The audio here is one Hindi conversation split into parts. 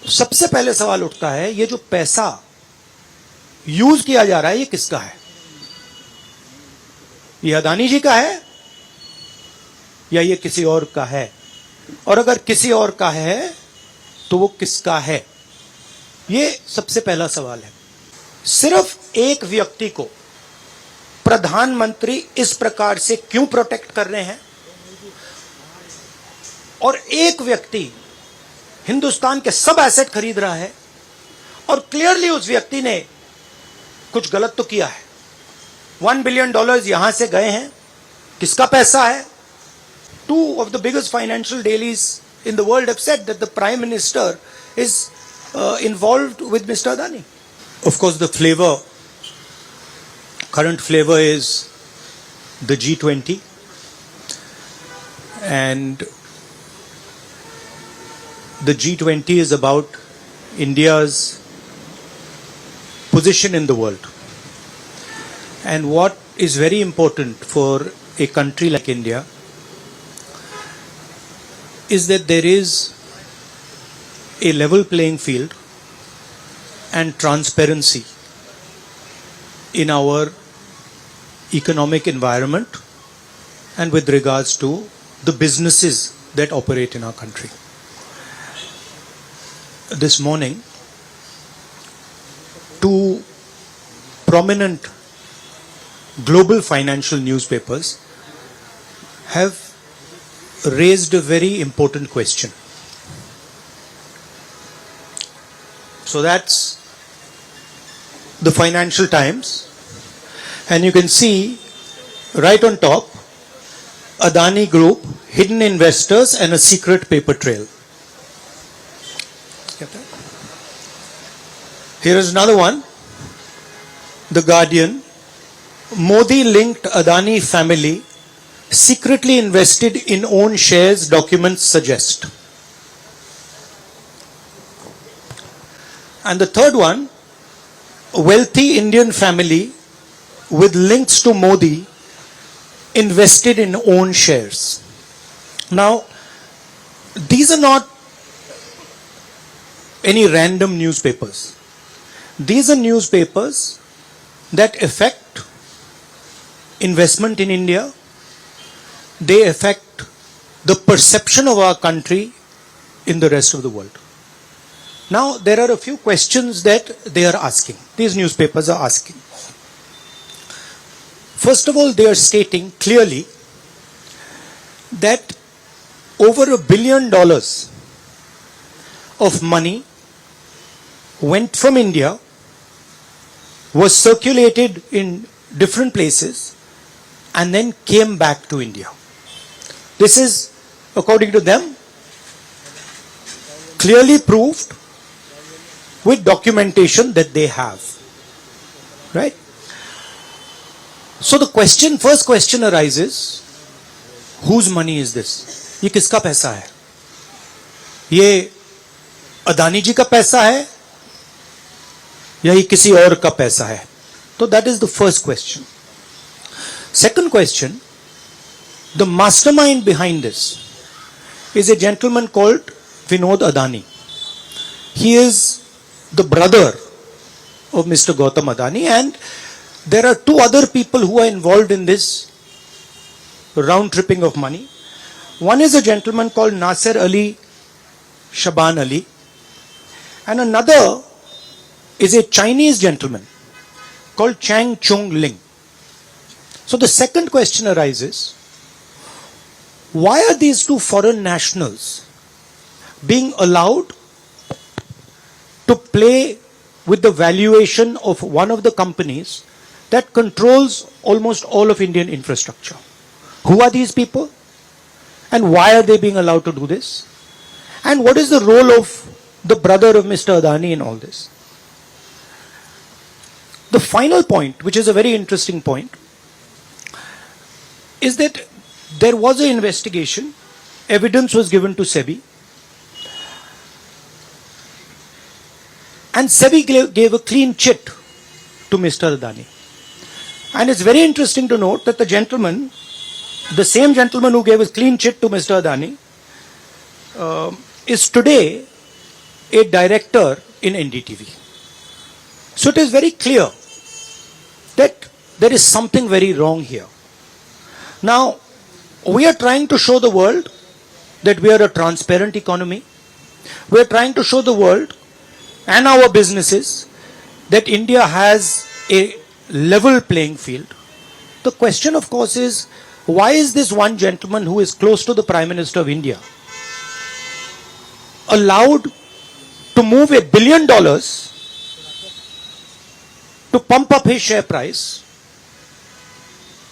सबसे पहले सवाल उठता है, ये जो पैसा यूज किया जा रहा है ये किसका है? ये अदानी जी का है या ये किसी और का है? और अगर किसी और का है तो वो किसका है? ये सबसे पहला सवाल है। सिर्फ एक व्यक्ति को प्रधानमंत्री इस प्रकार से क्यों प्रोटेक्ट कर रहे हैं? और एक व्यक्ति हिंदुस्तान के सब एसेट खरीद रहा है और क्लियरली उस व्यक्ति ने कुछ गलत तो किया है। $1 बिलियन यहां से गए हैं, किसका पैसा है? Two of the biggest financial dailies in the world have said that the Prime Minister is involved with Mr. Adani. Of course, the current flavor is the G20, and the G20 is about India's position in the world. And what is very important for a country like India is that there is a level playing field and transparency in our economic environment and with regards to the businesses that operate in our country. This morning, two prominent global financial newspapers have raised a very important question. So that's the Financial Times, and you can see right on top, Adani Group, hidden investors and a secret paper trail. Here is another one, The Guardian, Modi linked Adani family secretly invested in own shares, documents suggest. And the third one, a wealthy Indian family with links to Modi invested in own shares. Now, these are not any random newspapers. These are newspapers that affect investment in India. They affect the perception of our country in the rest of the world. Now, there are a few questions that they are asking. These newspapers are asking. First of all, they are stating clearly that over $1 billion of money went from India, was circulated in different places, and then came back to India. This is, according to them, clearly proved with documentation that they have. Right? So the first question arises, whose money is this? ये किसका पैसा है? ये अदानी जी का पैसा है या ये किसी और का पैसा है? So that is the first question. Second question, the mastermind behind this is a gentleman called Vinod Adani. He is the brother of Mr. Gautam Adani, and there are two other people who are involved in this round tripping of money. One is a gentleman called Nasser Ali Shaban Ali, and another is a Chinese gentleman called Chang Chung Ling. So the second question arises, why are these two foreign nationals being allowed to play with the valuation of one of the companies that controls almost all of Indian infrastructure? Who are these people? And why are they being allowed to do this? And what is the role of the brother of Mr. Adani in all this? The final point, which is a very interesting point, is that there was an investigation, evidence was given to SEBI, and SEBI gave a clean chit to Mr. Adani. And it's very interesting to note that the same gentleman who gave a clean chit to Mr. Adani, is today a director in NDTV. So it is very clear that there is something very wrong here. Now, we are trying to show the world that we are a transparent economy. We are trying to show the world and our businesses that India has a level playing field. The question, of course, is why is this one gentleman who is close to the Prime Minister of India allowed to move $1 billion to pump up his share price,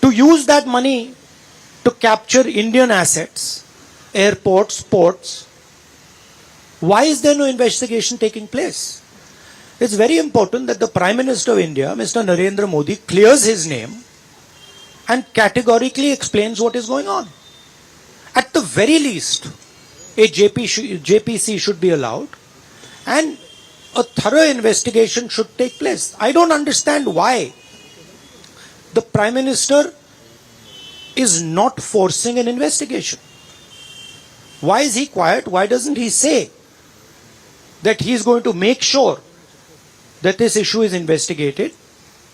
to use that money to capture Indian assets, airports, ports? Why is there no investigation taking place? It's very important that the Prime Minister of India, Mr. Narendra Modi, clears his name and categorically explains what is going on. At the very least, a JPC should be allowed and a thorough investigation should take place. I don't understand why the Prime Minister is not forcing an investigation. Why is he quiet? Why doesn't he say that he is going to make sure that this issue is investigated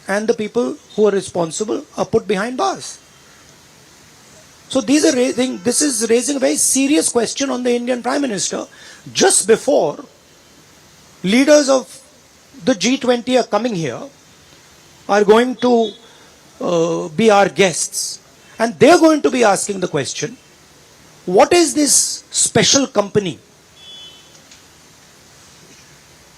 and the people who are responsible are put behind bars? So this is raising a very serious question on the Indian Prime Minister just before leaders of the G20 are coming here, are going to be our guests, and they're going to be asking the question, what is this special company?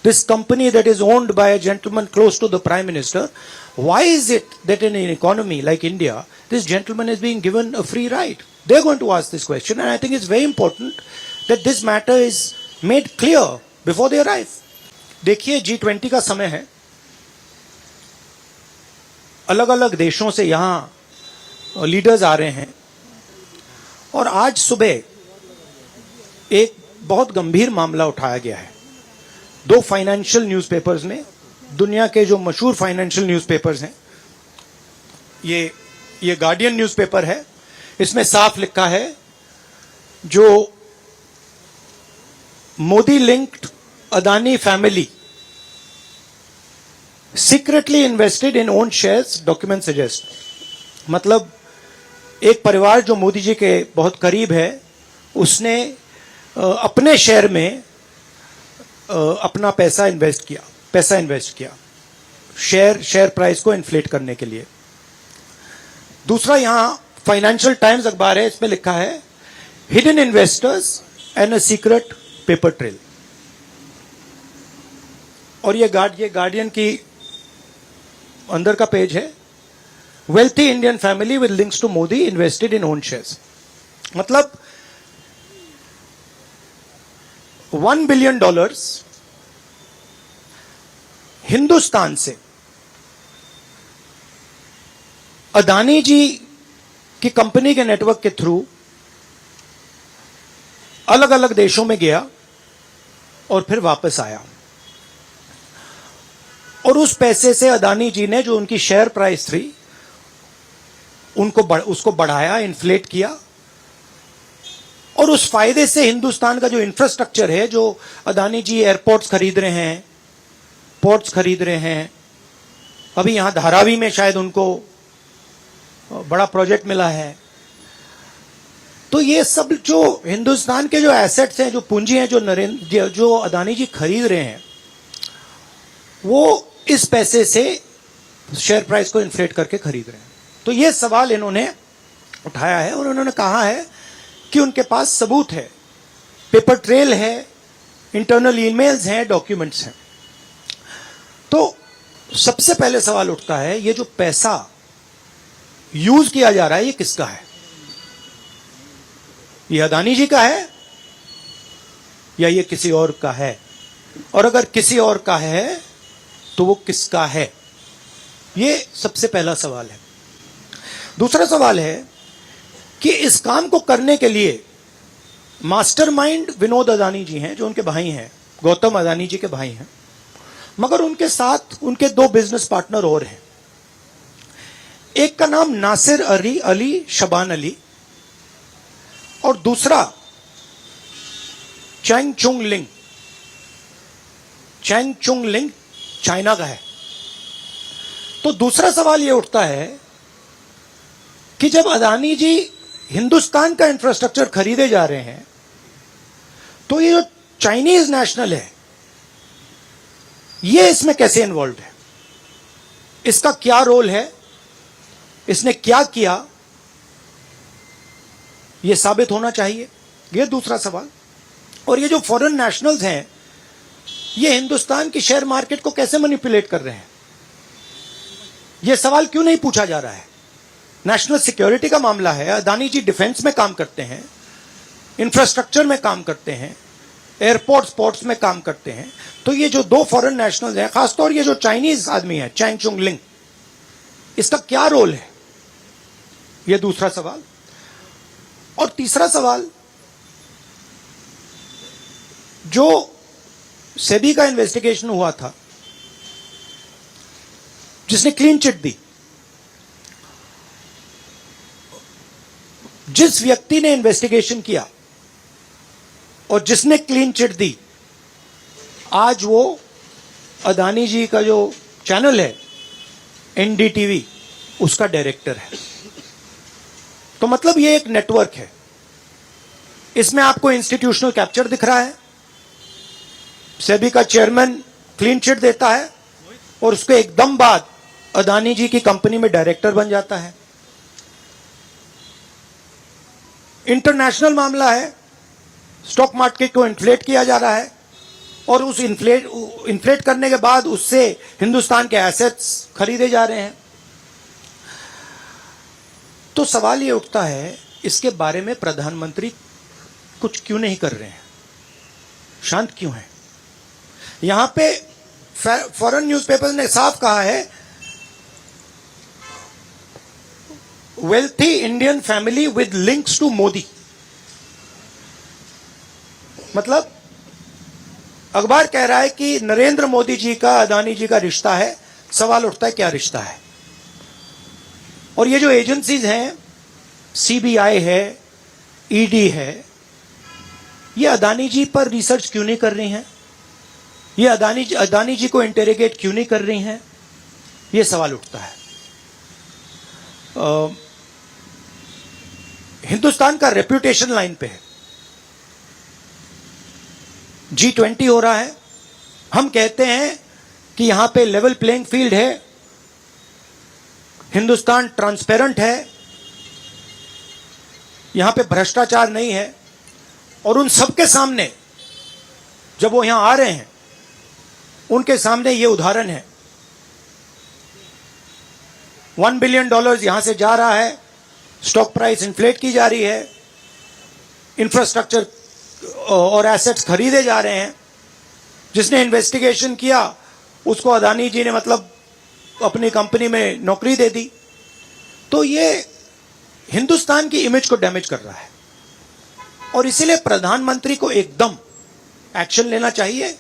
This company that is owned by a gentleman close to the Prime Minister, why is it that in an economy like India, this gentleman is being given a free ride? They're going to ask this question, and I think it's very important that this matter is made clear before they arrive. देखिए, G20 का समय है, अलग अलग देशों से यहाँ लीडर्स आ रहे हैं, और आज सुबह एक बहुत गंभीर मामला उठाया गया है. दो फाइनेंशियल न्यूज़पेपर्स में, दुनिया के जो मशहूर फाइनेंशियल न्यूज़पेपर्स हैं, ये गार्डियन न्यूज़पेपर है, इसमें साफ लिखा है जो Modi linked Adani family secretly invested in own shares, document suggest. मतलब एक परिवार जो मोदी जी के बहुत करीब है, उसने अपने शेयर में अपना पैसा इन्वेस्ट किया शेयर प्राइस को इन्फ्लेट करने के लिए. दूसरा, यहां फाइनेंशियल टाइम्स अखबार है, इसमें लिखा है hidden investors and a secret paper trail. और ये गार्डियन की अंदर का पेज है, wealthy Indian family with links to Modi invested in own shares. मतलब $1 बिलियन हिंदुस्तान से अदानी जी की कंपनी के नेटवर्क के थ्रू अलग अलग देशों में गया और फिर वापस आया. और उस पैसे से अदानी जी ने, जो उनकी शेयर प्राइस थी, उसको बढ़ाया, इन्फ्लेट किया, और उस फायदे से हिंदुस्तान का जो इंफ्रास्ट्रक्चर है, जो अदानी जी एयरपोर्ट्स खरीद रहे हैं, पोर्ट्स खरीद रहे हैं, अभी यहां धारावी में शायद उनको बड़ा प्रोजेक्ट मिला है, तो ये सब जो हिंदुस्तान के जो एसेट्स हैं, जो पूंजी हैं, जो अदानी जी खरीद रहे हैं, वो इस पैसे से शेयर प्राइस को इन्फ्लेट करके खरीद रहे हैं. तो ये सवाल इन्होंने उठाया है और उन्होंने कहा है कि उनके पास सबूत है, पेपर ट्रेल है, इंटरनल ईमेल्स हैं, डॉक्यूमेंट्स हैं. तो सबसे पहले सवाल उठता है, ये जो पैसा यूज किया जा रहा है, ये किसका है? ये अदानी जी का है या ये किसी और का है? और अगर किसी और का है तो वो किसका है? ये सबसे पहला सवाल है. दूसरा सवाल है कि इस काम को करने के लिए मास्टरमाइंड विनोद अदानी जी हैं, जो उनके भाई हैं, गौतम अदानी जी के भाई हैं, मगर उनके साथ उनके दो बिजनेस पार्टनर और हैं. एक का नाम नासिर अली शबान अली और दूसरा चैंग चुंग लिंग. चैंगचुंग लिंक चाइना का है। तो दूसरा सवाल यह उठता है कि जब अदानी जी हिंदुस्तान का इंफ्रास्ट्रक्चर खरीदे जा रहे हैं, तो ये जो चाइनीज नेशनल है, ये इसमें कैसे इन्वॉल्व है? इसका क्या रोल है? इसने क्या किया? यह साबित होना चाहिए। यह दूसरा सवाल। और ये जो फॉरेन नेशनल्स हैं, ये हिंदुस्तान की शेयर मार्केट को कैसे मैनिपुलेट कर रहे हैं? यह सवाल क्यों नहीं पूछा जा रहा है? नेशनल सिक्योरिटी का मामला है। अदानी जी डिफेंस में काम करते हैं, इंफ्रास्ट्रक्चर में काम करते हैं, एयरपोर्ट्स पोर्ट्स में काम करते हैं। तो ये जो दो फॉरेन नेशनल्स हैं, खासतौर ये जो चाइनीज आदमी है चैंगचुंग लिंक, इसका क्या रोल है? यह दूसरा सवाल। और तीसरा सवाल, जो सेबी का इन्वेस्टिगेशन हुआ था, जिसने क्लीन चिट दी, जिस व्यक्ति ने इन्वेस्टिगेशन किया और जिसने क्लीन चिट दी, आज वो अदानी जी का जो चैनल है एनडीटीवी, उसका डायरेक्टर है। तो मतलब ये एक नेटवर्क है। इसमें आपको इंस्टीट्यूशनल कैप्चर दिख रहा है। सेबी का चेयरमैन क्लीन चिट देता है और उसके एकदम बाद अदानी जी की कंपनी में डायरेक्टर बन जाता है। इंटरनेशनल मामला है, स्टॉक मार्केट को इन्फ्लेट किया जा रहा है और उस इन्फ्लेट करने के बाद उससे हिंदुस्तान के एसेट्स खरीदे जा रहे हैं। तो सवाल ये उठता है, इसके बारे में प्रधानमंत्री कुछ क्यों नहीं कर रहे हैं? शांत क्यों हैं? यहां पे फॉरेन न्यूज़पेपर ने साफ कहा है, wealthy Indian family with links to Modi. मतलब अखबार कह रहा है कि नरेंद्र मोदी जी का अदानी जी का रिश्ता है। सवाल उठता है, क्या रिश्ता है? और ये जो एजेंसीज हैं, सीबीआई है, ईडी है, ये अदानी जी पर रिसर्च क्यों नहीं कर रही हैं? ये अदानी जी को इंटेरोगेट क्यों नहीं कर रही हैं? ये सवाल उठता है। हिंदुस्तान का रेप्यूटेशन लाइन पे है। G20 हो रहा है, हम कहते हैं कि यहां पे लेवल प्लेइंग फील्ड है, हिंदुस्तान ट्रांसपेरेंट है, यहां पे भ्रष्टाचार नहीं है। और उन सबके सामने जब वो यहां आ रहे हैं, उनके सामने ये उदाहरण है। $1 बिलियन यहां से जा रहा है, स्टॉक प्राइस इन्फ्लेट की जा रही है, इंफ्रास्ट्रक्चर और एसेट्स खरीदे जा रहे हैं। जिसने इन्वेस्टिगेशन किया उसको अदानी जी ने मतलब अपनी कंपनी में नौकरी दे दी। तो ये हिंदुस्तान की इमेज को डैमेज कर रहा है और इसीलिए प्रधानमंत्री को एकदम एक्शन लेना चाहिए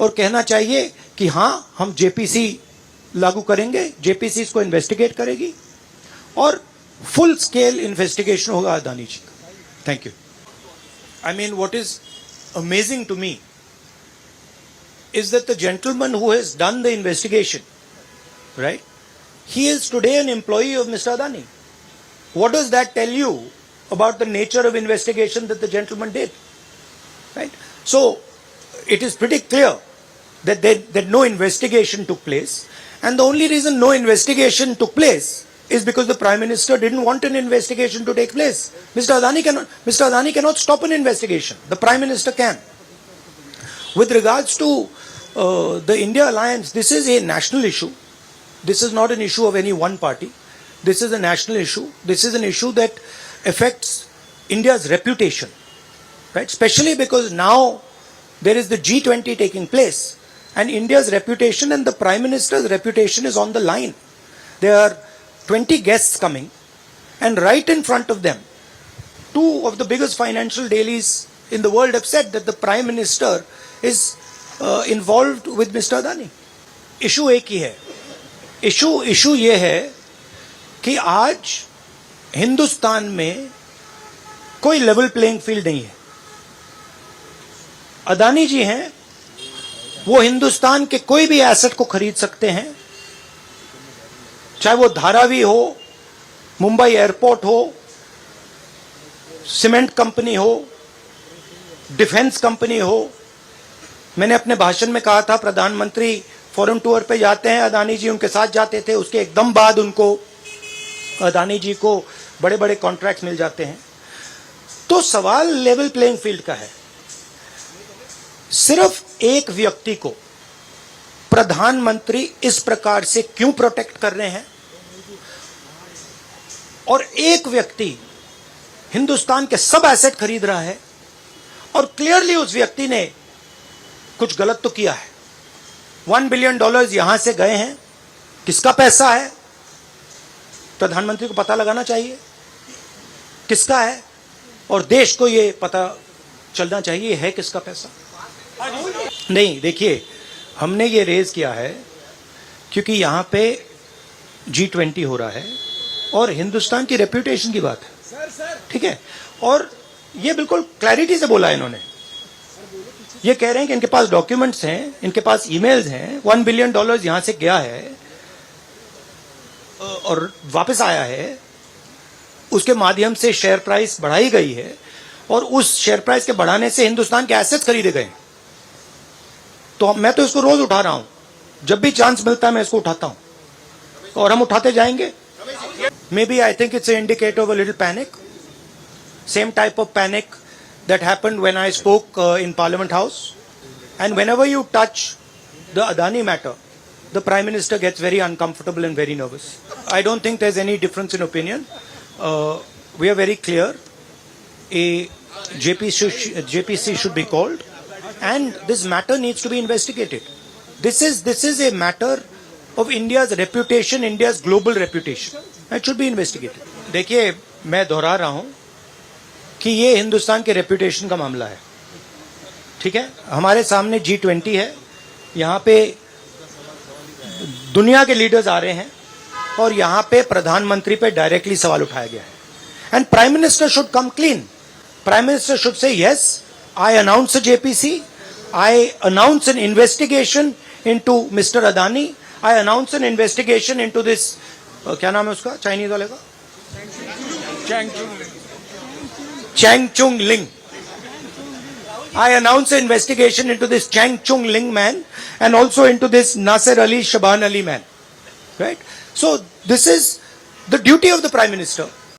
और कहना चाहिए कि हां, हम जेपीसी लागू करेंगे, जेपीसी इसको इन्वेस्टिगेट करेगी और फुल स्केल इन्वेस्टिगेशन होगा अदानी जी का। Thank you. I mean, what is amazing to me is that the gentleman who has done the investigation, right, he is today an employee of Mr. Adani. What does that tell you about the nature of investigation that the gentleman did? Right? So, it is pretty clear that no investigation took place, and the only reason no investigation took place is because the Prime Minister didn't want an investigation to take place. Mr. Adani cannot stop an investigation. The Prime Minister can. With regards to the India alliance, this is a national issue. This is not an issue of any one party. This is a national issue. This is an issue that affects India's reputation, right? Especially because now there is the G20 taking place, and India's reputation and the Prime Minister's reputation is on the line. There are 20 guests coming, and right in front of them, two of the biggest financial dailies in the world have said that the Prime Minister is involved with Mr. Adani. Issue एक ही है। issue ये है कि आज हिंदुस्तान में कोई लेवल प्लेइंग फील्ड नहीं है। अदानी जी हैं, वो हिंदुस्तान के कोई भी एसेट को खरीद सकते हैं, चाहे वो धारावी हो, मुंबई एयरपोर्ट हो, सीमेंट कंपनी हो, डिफेंस कंपनी हो। मैंने अपने भाषण में कहा था प्रधानमंत्री फॉरेन टूर पे जाते हैं, अदानी जी उनके साथ जाते थे, उसके एकदम बाद उनको अदानी जी को बड़े बड़े कॉन्ट्रैक्ट मिल जाते हैं। तो सवाल लेवल प्लेइंग फील्ड का है। सिर्फ एक व्यक्ति को प्रधानमंत्री इस प्रकार से क्यों प्रोटेक्ट कर रहे हैं, और एक व्यक्ति हिंदुस्तान के सब एसेट खरीद रहा है और क्लियरली उस व्यक्ति ने कुछ गलत तो किया है। $1 बिलियन यहां से गए हैं, किसका पैसा है? प्रधानमंत्री को पता लगाना चाहिए किसका है, और देश को यह पता चलना चाहिए है किसका पैसा। नहीं, देखिए, हमने ये रेज किया है क्योंकि यहां पे G20 हो रहा है और हिंदुस्तान की रेप्यूटेशन की बात है, ठीक है। और ये बिल्कुल क्लैरिटी से बोला है इन्होंने। ये कह रहे हैं कि इनके पास डॉक्यूमेंट्स हैं, इनके पास ईमेल्स हैं, $1 बिलियन यहां से गया है और वापस आया है, उसके माध्यम से शेयर प्राइस बढ़ाई गई है और उस शेयर प्राइस के बढ़ाने से हिंदुस्तान के एसेट्स खरीदे गए। तो मैं तो इसको रोज उठा रहा हूं, जब भी चांस मिलता है मैं इसको उठाता हूं और हम उठाते जाएंगे। Maybe I think it's an indicator of a little panic. Same type of panic that happened when I spoke in Parliament House. And whenever you touch the Adani matter, the Prime Minister gets very uncomfortable and very nervous. I don't think there's any difference in opinion. We are very clear. A JPC should be called, and this matter needs to be investigated. This is a matter of India's reputation, India's global reputation. It should be investigated. देखिए, मैं दोहरा रहा हूं कि ये हिंदुस्तान के रेपुटेशन का मामला है, ठीक है। हमारे सामने G20 है, यहां पे दुनिया के लीडर्स आ रहे हैं और यहां पे प्रधानमंत्री पे डायरेक्टली सवाल उठाया गया है। And prime minister should come clean. Prime minister should say yes, I announce a JPC, I announce an investigation into Mr. Adani, I announce an investigation into this क्या नाम है उसका चाइनीज वाले का, चैंग चुंग लिंग। I announce an investigation into this Chang Chung Ling man and also into this Nasser Ali Shaban Ali man, right? So this is the duty of the Prime Minister.